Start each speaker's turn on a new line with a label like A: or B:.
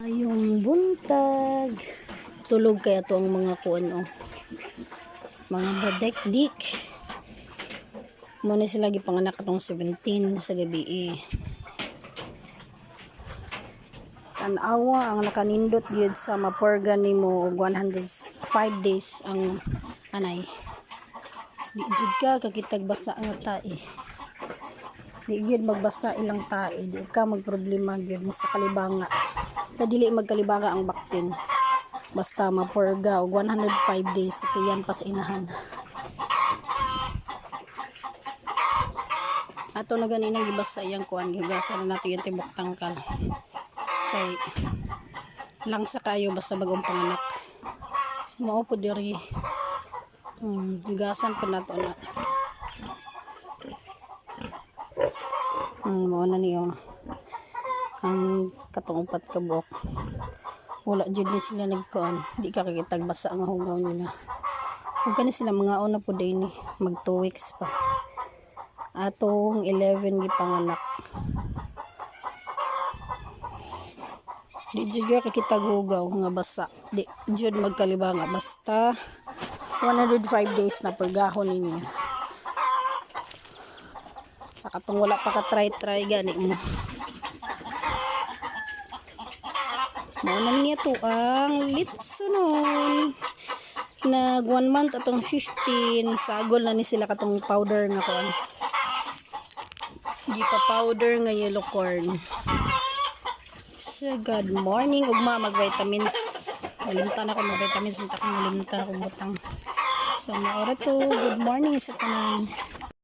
A: Ayong buntag. Tulog kaya to ang mga kuan o. Mga badekdik. Muna sila gipanganak atong 17 sa gabi Tanawa ang nakanindot gyud sa maporga nimo og 105 days ang anay. Di jud ka kakitag basa nga tae. Di gyud magbasa ilang tae, di ka magproblema gyud sa kalibanga. Kadili magkalibanga ang baktin. Basta maporga og 105 days kuyan pa sa inahan. Ato na ganinang gibasa iyang kuan, gigasan na nato yung tibok tangkal. Kay langsa kayo basta bagong panganak. Mao po diri. Gigasan po nato na. Mao na niyo. Ang katong upat ka buok. Wala jud ni sila nagkuan. Di ka kakitag basa nga hugaw nila. Ug kani sila mga una po din ni mag 2 weeks pa. Atong 11 gipanganak. Di jud ka kakitag hugaw nga basa. Di jud magkalibanga basta 105 days na pagahon ninyo. Sa katong wala pa ka try gani mo. Maunan niya to ang litsunon. Nag 1 month atong 15. Sagol na ni sila katong powder nga kuan. Gipa powder nga yellow corn. So good morning ugma mag vitamins. Nalimtan ako mag vitamins, mata ko nalimtan ako butang. So maora to, good morning sa tanan.